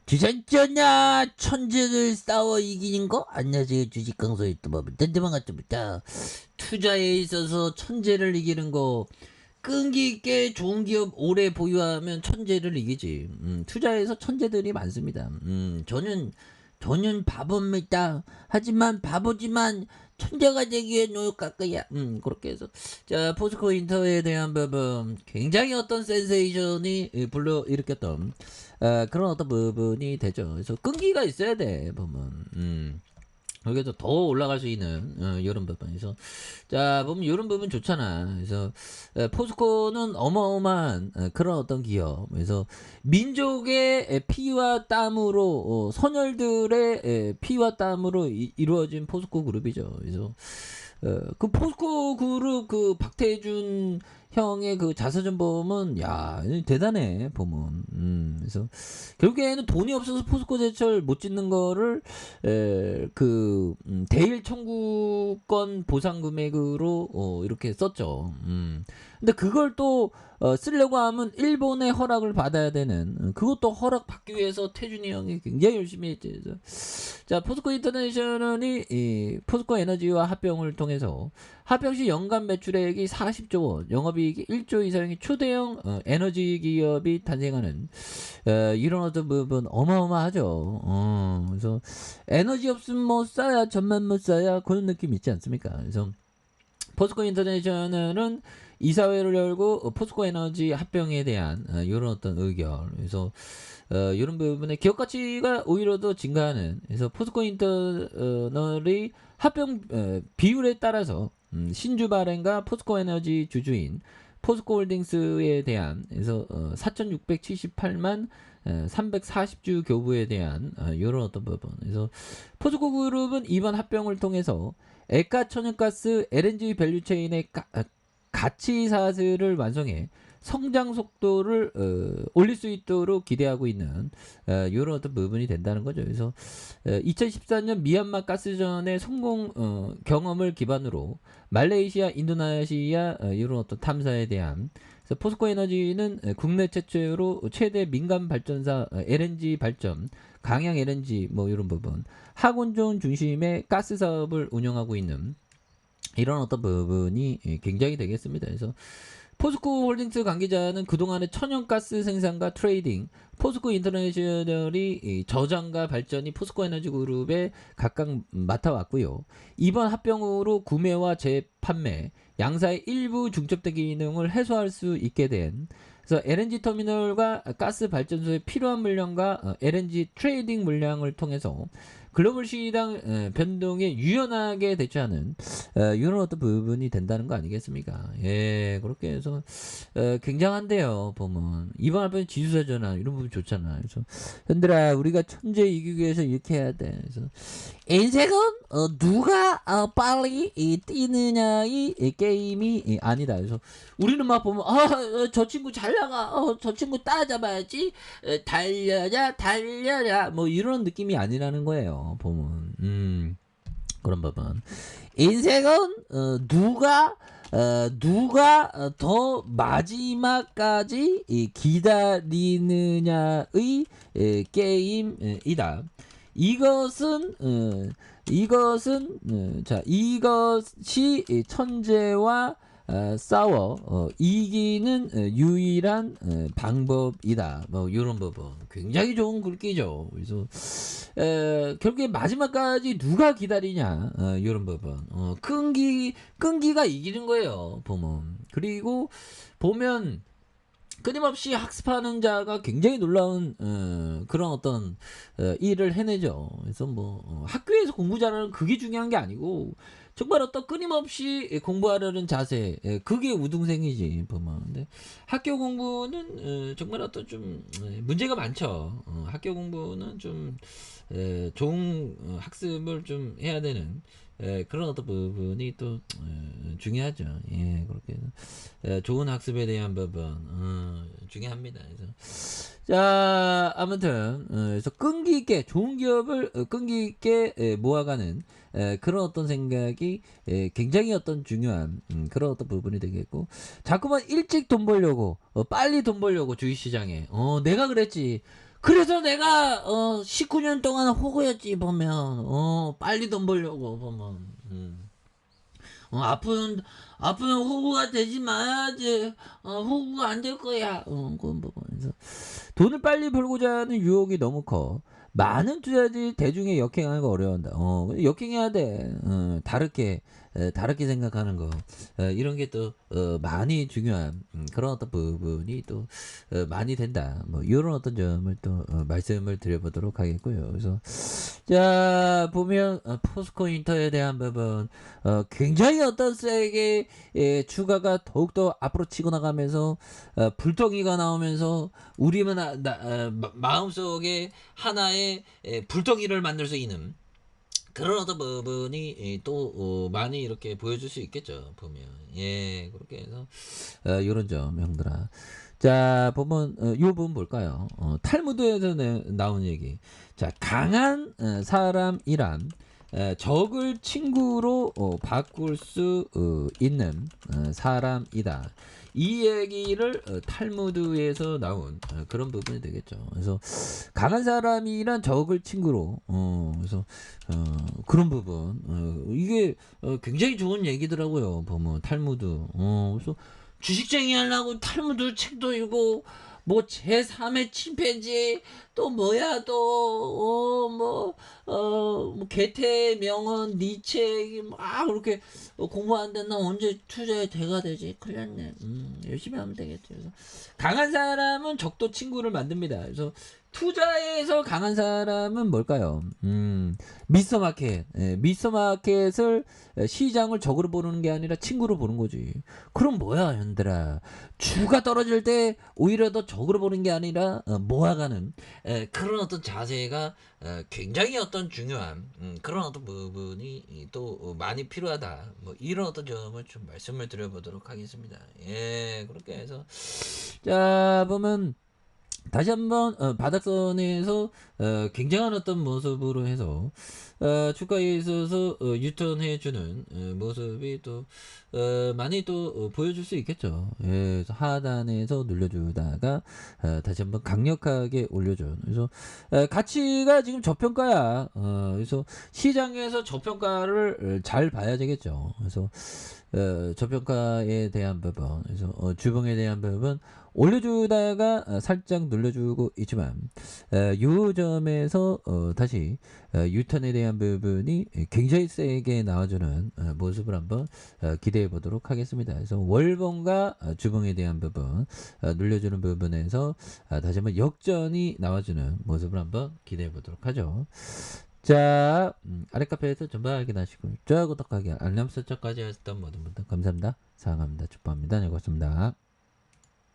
주선전야 천재를 싸워 이기는 거? 안녕하세요, 주식 강사 유튜버 던데방아점부터. 투자에 있어서 천재를 이기는 거, 끈기 있게 좋은 기업 오래 보유하면 천재를 이기지. 투자에서 천재들이 많습니다. 저는 바보입니다. 하지만 바보지만 천재가 되기 위해 노력할 거야. 그렇게 해서 자, 포스코 인터에 대한 부분 굉장히 어떤 센세이션이 불러일으켰던 그런 어떤 부분이 되죠. 그래서 끈기가 있어야 돼 보면. 여기서 더 올라갈 수 있는 이런 부분에서 자 보면 이런 부분 좋잖아. 그래서 포스코는 어마어마한 그런 어떤 기업. 그래서 민족의 피와 땀으로 선열들의 피와 땀으로 이루어진 포스코 그룹이죠. 그래서 그 포스코 그룹 그 박태준 형의 그 자서전 보면 야 대단해 보면. 그래서 결국에는 돈이 없어서 포스코 제철 못 짓는 거를 대일 청구권 보상 금액으로 이렇게 썼죠. 근데 그걸 또 쓰려고 하면 일본의 허락을 받아야 되는, 그것도 허락 받기 위해서 태준이 형이 굉장히 열심히 했지. 그래서 자, 포스코 인터내셔널이 이 포스코 에너지와 합병을 통해서 합병 시 연간 매출액이 40조 원, 영업이익이 1조 이상의 초대형 에너지 기업이 탄생하는 이런 어떤 부분 어마어마하죠. 그래서 에너지 없으면 못 써야, 전만 못 써야, 그런 느낌 있지 않습니까? 그래서 포스코 인터내셔널은 이사회를 열고 포스코 에너지 합병에 대한 이런 어떤 의견. 그래서 이런 부분에 기업 가치가 오히려 더 증가하는. 그래서 포스코 인터널이 합병 비율에 따라서 신주 발행과 포스코 에너지 주주인 포스코홀딩스에 대한, 그래서 4,678만 340주 교부에 대한 이런 어떤 부분. 그래서 포스코 그룹은 이번 합병을 통해서 액가 천연가스 LNG 밸류체인의 가치 사슬을 완성해 성장 속도를 올릴 수 있도록 기대하고 있는 이런 어떤 부분이 된다는 거죠. 그래서 2014년 미얀마 가스전의 성공 경험을 기반으로 말레이시아, 인도네시아 이런 어떤 탐사에 대한, 그래서 포스코 에너지는 국내 최초로 최대 민간 발전사 LNG 발전, 강양 LNG 뭐 이런 부분, 하군종 중심의 가스 사업을 운영하고 있는 이런 어떤 부분이 굉장히 되겠습니다. 그래서 포스코 홀딩스 관계자는 그동안의 천연가스 생산과 트레이딩, 포스코 인터내셔널이 저장과 발전이 포스코 에너지 그룹에 각각 맡아왔고요. 이번 합병으로 구매와 재판매, 양사의 일부 중첩된 기능을 해소할 수 있게 된, 그래서 LNG 터미널과 가스 발전소에 필요한 물량과 LNG 트레이딩 물량을 통해서 글로벌 시장 변동에 유연하게 대처하는 이런 어떤 부분이 된다는 거 아니겠습니까? 예, 그렇게 해서 굉장한데요. 보면 이번 합병 지수사전환 이런 부분 좋잖아. 그래서 현들아, 우리가 천재 이기기 위해서 이렇게 해야 돼. 그래서 인생은 누가 빨리 뛰느냐의 게임이 아니다. 그래서 우리는 막 보면 저 친구 잘 나가, 저 친구 따라잡아야지, 달려야 뭐 이런 느낌이 아니라는 거예요. 보면 그런 부분. 인생은 누가 더 마지막까지 기다리느냐의 게임이다. 이것이 천재와 싸워 이기는 유일한 방법이다. 뭐 이런 부분 굉장히 좋은 글귀죠. 그래서 결국에 마지막까지 누가 기다리냐 이런 부분. 끈기가 이기는 거예요. 보면. 그리고 보면 끊임없이 학습하는 자가 굉장히 놀라운 그런 어떤 일을 해내죠. 그래서 뭐 학교에서 공부 잘하는 그게 중요한 게 아니고 정말 어떤 끊임없이 공부하려는 자세, 그게 우등생이지 보면. 근데 학교 공부는 정말 어떤 좀 문제가 많죠. 학교 공부는 좀 좋은 학습을 좀 해야 되는 그런 어떤 부분이 또 중요하죠. 예, 그렇게 좋은 학습에 대한 부분 중요합니다. 그래서 자, 아무튼 그래서 끈기 있게 좋은 기업을 끈기 있게 모아가는 그런 어떤 생각이 굉장히 어떤 중요한 그런 어떤 부분이 되겠고, 자꾸만 일찍 돈 벌려고 빨리 돈 벌려고 주식시장에 내가 그랬지. 그래서 내가 19년 동안 호구였지 보면 빨리 돈 벌려고 보면 아픈 호구가 되지 마야지 호구가 안 될 거야 그건 뭐 그래서 돈을 빨리 벌고자 하는 유혹이 너무 커. 많은 투자자들이 대중에 역행하기가 어려운다. 역행해야 돼. 다르게 생각하는 거. 이런 게 또 많이 중요한 그런 어떤 부분이 또 많이 된다. 뭐 이런 어떤 점을 또 말씀을 드려보도록 하겠고요. 그래서 자 보면 포스코 인터에 대한 부분 굉장히 어떤 세게 주가가 더욱더 앞으로 치고 나가면서 불덩이가 나오면서 우리만 마음속에 하나의 불덩이를 만들 수 있는 그런 어떤 부분이 또 많이 이렇게 보여줄 수 있겠죠 보면 예 그렇게 해서 이런 점 형들아 자 보면 이 부분 볼까요 탈무드에서 나온 얘기 자 강한 사람이란 적을 친구로 바꿀 수 있는 사람이다. 이 얘기를 탈무드에서 나온 그런 부분이 되겠죠. 그래서 강한 사람이란 적을 친구로 그래서 그런 부분 이게 굉장히 좋은 얘기더라고요. 보면 탈무드 그래서 주식쟁이 하려고 탈무드 책도 읽고 뭐 제3의 침팬지 또 뭐야 뭐 게테 명언 니체 막 그렇게 공부하는데 나 언제 투자의 대가 되지 큰일 났네 열심히 하면 되겠죠 그래서 강한 사람은 적도 친구를 만듭니다 그래서 투자에서 강한 사람은 뭘까요 미스터마켓 미스터마켓을 시장을 적으로 보는 게 아니라 친구로 보는 거지 그럼 뭐야 현들아 주가 떨어질 때 오히려 더 적으로 보는 게 아니라 모아가는 그런 어떤 자세가 굉장히 어떤 중요한 그런 어떤 부분이 또 많이 필요하다. 뭐 이런 어떤 점을 좀 말씀을 드려보도록 하겠습니다. 예, 그렇게 해서 자 보면 다시 한번 바닥선에서 굉장한 어떤 모습으로 해서 주가에 있어서 유턴해주는 모습이 또 많이 또 보여줄 수 있겠죠. 예, 그래서 하단에서 눌려주다가 다시 한번 강력하게 올려준. 그래서 가치가 지금 저평가야. 그래서 시장에서 저평가를 잘 봐야 되겠죠. 그래서 저평가에 대한 부분, 그래서 주봉에 대한 부분 올려주다가 살짝 눌러주고 있지만 이 점에서 다시 유턴에 대한 부분이 굉장히 세게 나와주는 모습을 한번 기대해 보도록 하겠습니다. 그래서 월봉과 주봉에 대한 부분 눌려주는 부분에서 다시 한번 역전이 나와주는 모습을 한번 기대해 보도록 하죠. 자 아래 카페에서 전부 확인하시고 좋아요 구독하기 알람 설정까지 하셨던 모든 분들 감사합니다. 사랑합니다. 축복합니다. 네 고맙습니다.